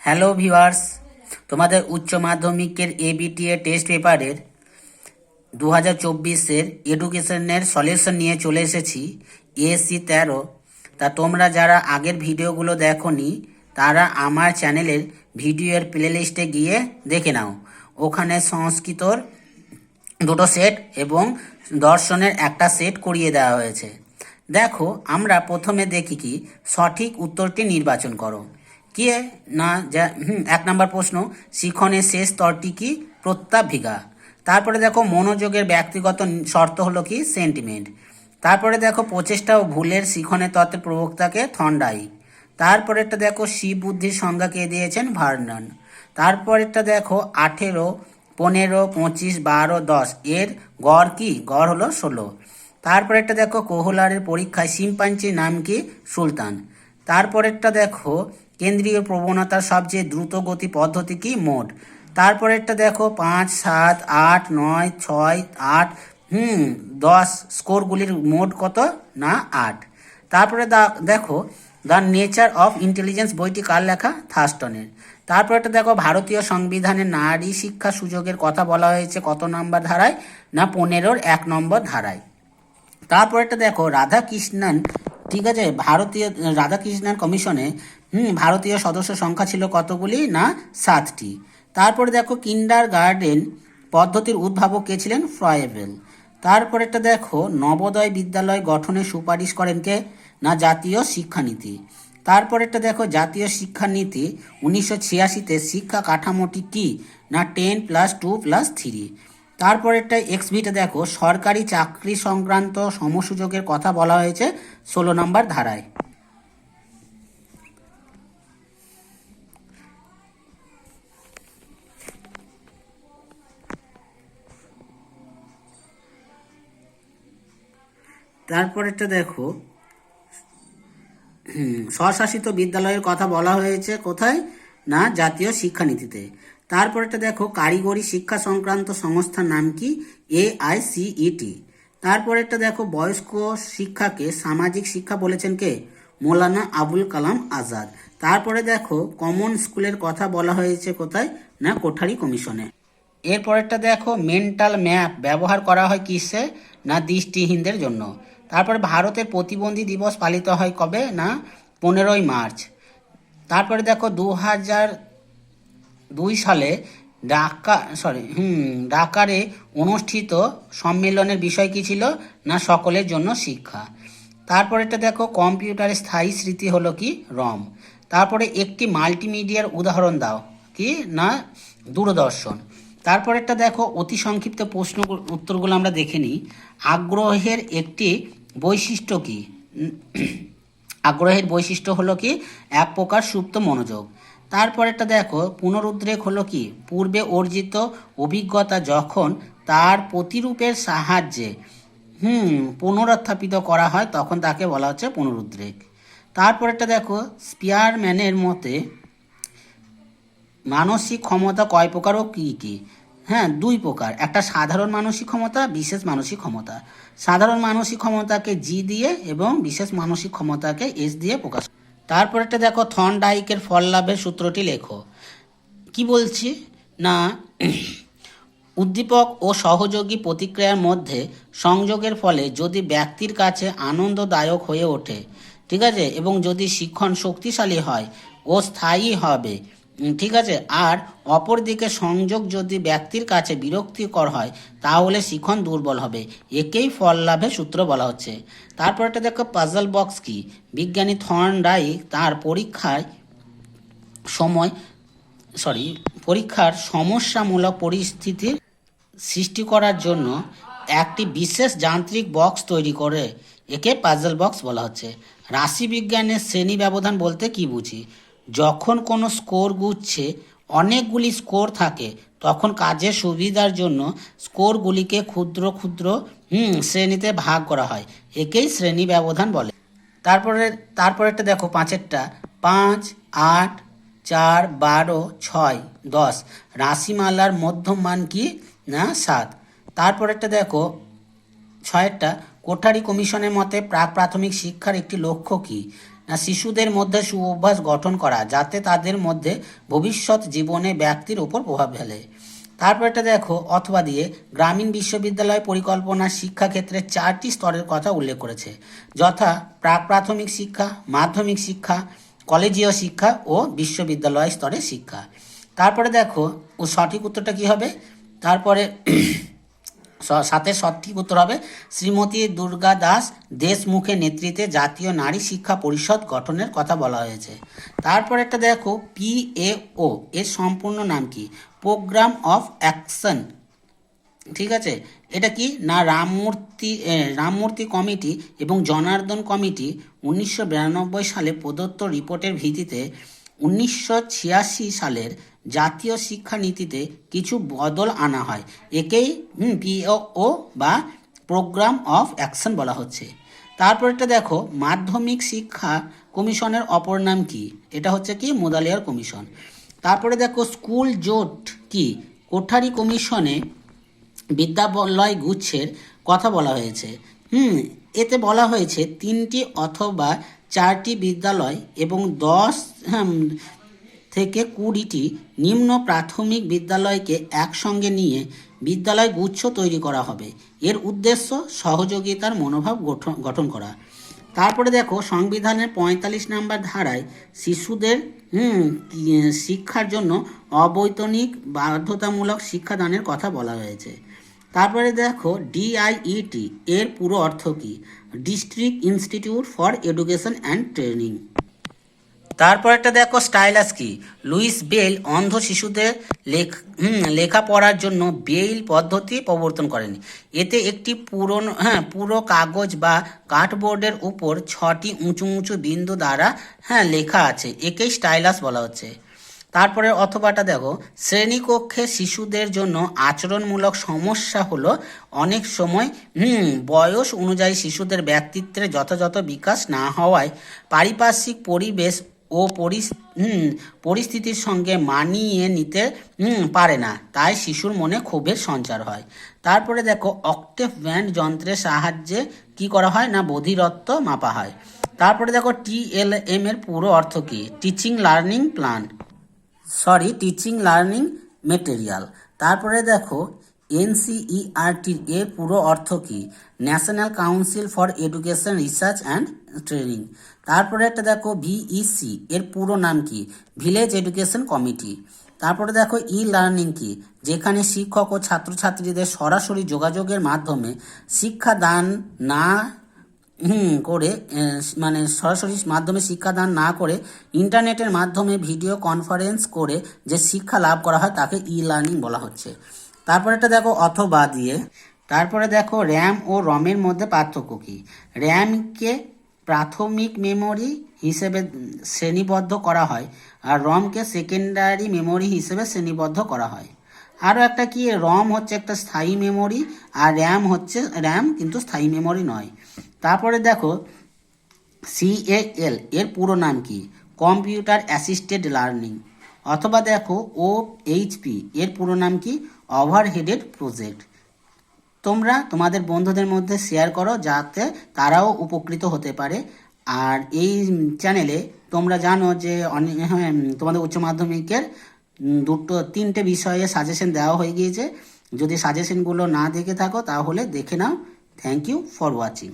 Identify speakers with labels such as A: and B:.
A: Hello viewers, তোমাদের উচ্চ মাধ্যমিকের এবিটিএ টেস্ট পেপারের 2024-এর এডুকেশনের সলিউশন নিয়ে চলে এসেছি এএসসি 13। তা তোমরা যারা আগের ভিডিওগুলো দেখোনি তারা আমার চ্যানেলের ভিডিওর প্লেলিস্টে গিয়ে দেখে নাও। ওখানে সংস্কৃতর দুটো সেট এবং দর্শনের একটা সেট করিয়ে দেওয়া হয়েছে। দেখো, আমরা প্রথমে দেখি কি সঠিক উত্তরটি নির্বাচন করো। কি না যা 1 নম্বর প্রশ্ন, শিখনের শেষ স্তরটি কি? প্রত্যাভিজ্ঞা। তারপরে দেখো, মনোযোগের ব্যক্তিগত শর্ত হলো কি? সেন্টিমেন্ট। তারপরে দেখো, প্রচেষ্টা ও ভুলের শিখনের তত্ত্বের প্রবক্তাকে থর্নডাইক। তারপরেরটা দেখো, শিব বুদ্ধির সংজ্ঞা কে দিয়েছেন? ভার্নন। তারপরেরটা দেখো, 18, 15, 25, 12, 10 এর গড় কি? গড় হলো 16। তারপরেরটা দেখো, কোহলারের পরীক্ষায় শিম্পাঞ্জির নাম কি? সুলতান। তারপরেরটা দেখো, কেন্দ্রীয় প্রবণতার সবচেয়ে দ্রুত গতি পদ্ধতি কি? মোড। তারপরেরটা দেখো, 5, 7, 8, 9, 6, 8, 10 স্কোরগুলির মোড কত? না 8। তারপরে দেখো, দ্য নেচার অফ ইন্টেলিজেন্স বইটি কার লেখা? থার্স্টনের। তারপরেটা দেখো, ভারতীয় সংবিধানে নারী শিক্ষা সুযোগের কথা বলা হয়েছে কত নম্বর ধারায়? না 15-র 1 নম্বর ধারায়। তারপরেটা দেখো, রাধাকৃষ্ণন, ঠিক আছে, ভারতীয় রাধাকৃষ্ণন কমিশনে ভারতীয় সদস্য সংখ্যা ছিল কতগুলি? না 7টি। তারপরে দেখো, কিন্ডার গার্ডেন পদ্ধতির উদ্ভাবক কে ছিলেন? ফ্রয়েবেল। তারপরেটা দেখো, নবোদয় বিদ্যালয় গঠনের সুপারিশ করেন কে? না জাতীয় শিক্ষানীতি। তারপরেটা দেখো, জাতীয় শিক্ষানীতি 1986-তে শিক্ষা কাঠামোটি কি? না 10+2+3। তারপরেরটা এক্সবিটা দেখো, সরকারি চাকরি সংক্রান্ত সমসুযোগের কথা বলা হয়েছে 16 নম্বর ধারায়। তারপরেরটা দেখো, স্বশাসিত বিদ্যালয়ের কথা বলা হয়েছে কোথায়? না জাতীয় শিক্ষানীতিতে। তারপরেরটা দেখো, কারিগরি শিক্ষা সংক্রান্ত সংস্থার নাম কি? AICET। তারপরেরটা দেখো, বয়স্ক শিক্ষাকে সামাজিক শিক্ষা বলেছেন কে? মৌলানা আবুল কালাম আজাদ। তারপরে দেখো, কমন স্কুলের কথা বলা হয়েছে কোথায়? না কোঠারি কমিশনে। এরপরেরটা দেখো, মেন্টাল ম্যাপ ব্যবহার করা হয় কিসে? না দৃষ্টিহীনদের জন্য। তারপরে ভারতের প্রতিবন্ধী দিবস পালিত হয় কবে? না 15ই মার্চ। তারপরে দেখো, 2002 সালে ডাকারে অনুষ্ঠিত সম্মেলনের বিষয় কি ছিল? না সকলের জন্য শিক্ষা। তারপরেটা দেখো, কম্পিউটারের স্থায়ী স্মৃতি হলো কি? রম। তারপরে একটি মাল্টিমিডিয়ার উদাহরণ দাও। কি? না দূরদর্শন। তারপরেরটা দেখো, অতি সংক্ষিপ্ত প্রশ্ন উত্তরগুলো আমরা দেখে নিই। আগ্রহের একটি বৈশিষ্ট্য কি? আগ্রহের বৈশিষ্ট্য হলো কি? এক প্রকার সুপ্ত মনোযোগ। তারপরেরটা দেখো, পুনরুদ্রেক হলো কি? পূর্বে অর্জিত অভিজ্ঞতা যখন তার প্রতিরূপের সাহায্যে পুনরুত্থাপিত করা হয় তখন তাকে বলা হচ্ছে পুনরুদ্রেক। তারপরেরটা দেখো, স্পিয়ারম্যানের মতে মানসিক ক্ষমতা কয় প্রকার ও কী কী? 2 প্রকার। একটা সাধারণ মানসিক ক্ষমতা, বিশেষ মানসিক ক্ষমতা। সাধারণ মানসিক ক্ষমতাকে জি দিয়ে এবং বিশেষ মানসিক ক্ষমতাকে এস দিয়ে প্রকাশ। তারপরেটা দেখো, থর্নডাইকের ফল লাভের সূত্রটি লেখো। কি বলছি? না উদ্দীপক ও সহযোগী প্রতিক্রিয়ার মধ্যে সংযোগের ফলে যদি ব্যক্তির কাছে আনন্দদায়ক হয়ে ওঠে, ঠিক আছে, এবং যদি শিক্ষণ শক্তিশালী হয় ও স্থায়ী হবে, ঠিক আছে, আর অপরদিকে সংযোগ যদি ব্যক্তির কাছে বিরক্তিকর হয় তাহলে শিক্ষণ দুর্বল হবে। একেই ফল লাভের সূত্র বলা হচ্ছে। তারপরটা দেখো, পাজল বক্স কি? বিজ্ঞানী থর্নডাইক তার পরীক্ষার সমস্যামূলক পরিস্থিতির সৃষ্টি করার জন্য একটি বিশেষ যান্ত্রিক বক্স তৈরি করে। একে পাজল বক্স বলা হচ্ছে। রাশিবিজ্ঞানের শ্রেণী ব্যবধান বলতে কি বুঝি? যখন কোনো স্কোর গুচ্ছে অনেকগুলি স্কোর থাকে তখন কাজের সুবিধার জন্য স্কোরগুলিকে ক্ষুদ্র ক্ষুদ্র শ্রেণীতে ভাগ করা হয়। একেই শ্রেণী ব্যবধান বলে। তারপরেরটা দেখো, 5-এরটা 5, 8, 4, 12, 6, 10 রাশিমালার মধ্যম মান কি? না 7। তারপরেরটা দেখো, 6-এরটা কোঠারি কমিশনের মতে প্রাক প্রাথমিক শিক্ষার একটি লক্ষ্য কি? না শিশুদের মধ্যে সুঅভ্যাস গঠন করা যাতে তাদের মধ্যে ভবিষ্যৎ জীবনে ব্যক্তির উপর প্রভাব ফেলে। তারপর এটা দেখো অথবা দিয়ে গ্রামীণ বিশ্ববিদ্যালয় পরিকল্পনা শিক্ষাক্ষেত্রে 4টি স্তরের কথা উল্লেখ করেছে, যথা প্রাক প্রাথমিক শিক্ষা, মাধ্যমিক শিক্ষা, কলেজীয় শিক্ষা ও বিশ্ববিদ্যালয় স্তরের শিক্ষা। তারপরে দেখো ও সঠিক উত্তরটা কি হবে, তারপরে সাথে সঠিক উত্তর হবে শ্রীমতী দুর্গা দাস দেশমুখের নেতৃত্বে জাতীয় নারী শিক্ষা পরিষদ গঠনের কথা বলা হয়েছে। তারপর একটা দেখো PAO এর সম্পূর্ণ নাম কি, প্রোগ্রাম অফ অ্যাকশন। ঠিক আছে, এটা কি না রামমূর্তি কমিটি এবং জনার্দন কমিটি 1992 সালে প্রদত্ত রিপোর্টের ভিত্তিতে 1986 সালের জাতীয় শিক্ষানীতিতে কিছু বদল আনা হয়। একেই PAO বা প্রোগ্রাম অফ অ্যাকশন বলা হচ্ছে। তারপর এটা দেখো মাধ্যমিক শিক্ষা কমিশনের অপর নাম কি, এটা হচ্ছে কি মুদালিয়ার কমিশন। তারপরে দেখো স্কুল জোট কি, কোঠারি কমিশনে বিদ্যালয় গুচ্ছের কথা বলা হয়েছে। এতে বলা হয়েছে 3টি অথবা 4টি বিদ্যালয় এবং 10 থেকে 20টি নিম্ন প্রাথমিক বিদ্যালয়কে একসঙ্গে নিয়ে বিদ্যালয় গুচ্ছ তৈরি করা হবে। এর উদ্দেশ্য সহযোগিতার মনোভাব গঠন করা। তারপরে দেখো সংবিধানের 45 নম্বর ধারায় শিশুদের শিক্ষার জন্য অবৈতনিক বাধ্যতামূলক শিক্ষাদানের কথা বলা হয়েছে। তারপরে দেখো DIET এর পুরো অর্থ কি, district institute for education and training. তারপর একটা দেখো স্টাইলাস কি, লুইস বেল অন্ধ শিশুদের লেখাপড়ার জন্য বেইল পদ্ধতি প্রবর্তন করেন। এতে একটি পুরো কাগজ বা কার্ডবোর্ডের উপর 6টি উঁচু উঁচু বিন্দু দ্বারা লেখা আছে, একেই স্টাইলাস বলা হচ্ছে। তারপরে অথবাটা দেখো শ্রেণীকক্ষে শিশুদের জন্য আচরণমূলক সমস্যা হলো অনেক সময় বয়স অনুযায়ী শিশুদের ব্যক্তিত্বের যথাযথ বিকাশ না হওয়ায় পারিপার্শ্বিক পরিবেশ ও পরিস্থিতির সঙ্গে মানিয়ে নিতে পারে না, তাই শিশুর মনে ক্ষোভের সঞ্চার হয়। তারপরে দেখো অক্টেভ ব্যান্ড যন্ত্রের সাহায্যে কি করা হয় না বধিরত্ব মাপা হয়। তারপরে দেখো TLM এর পুরো অর্থ কি, টিচিং লার্নিং মেটেরিয়াল। তারপরে দেখো NCERT এর পুরো অর্থ কি, national council for education research and training. তারপরে একটা দেখো VEC এর পুরো নাম কি, ভিলেজ এডুকেশন কমিটি। তারপরে দেখো লার্নিং কি, যেখানে শিক্ষক ও ছাত্রছাত্রীদের সরাসরি যোগাযোগের মাধ্যমে শিক্ষাদান না করে সরাসরি মাধ্যমে শিক্ষাদান না করে ইন্টারনেটের মাধ্যমে ভিডিও কনফারেন্স করে যে শিক্ষা লাভ করা হয় তাকে লার্নিং বলা হচ্ছে। তারপরে এটা দেখো অথবা দিয়ে, তারপরে দেখো র্যাম ও রমের মধ্যে পার্থক্য কি, র্যামকে প্রাথমিক মেমোরি হিসেবে শ্রেণীবদ্ধ করা হয় আর রমকে সেকেন্ডারি মেমোরি হিসেবে শ্রেণীবদ্ধ করা হয়। আরও একটা কি, রম হচ্ছে একটা স্থায়ী মেমোরি আর র্যাম কিন্তু স্থায়ী মেমোরি নয়। তারপরে দেখো CAL এর পুরো নাম কি, কম্পিউটার অ্যাসিস্টেড লার্নিং। অথবা দেখো OHP এর পুরো নাম কি, ওভারহেডেড প্রজেক্ট। তোমরা তোমাদের বন্ধুদের মধ্যে শেয়ার করো যাতে তারাও উপকৃত হতে পারে। আর এই চ্যানেলে তোমরা জানো যে তোমাদের উচ্চ মাধ্যমিকের 3টে বিষয়ে সাজেশন দেওয়া হয়ে গিয়েছে। যদি সাজেশনগুলো না দেখে থাকো তাহলে দেখে নাও। Thank you for watching.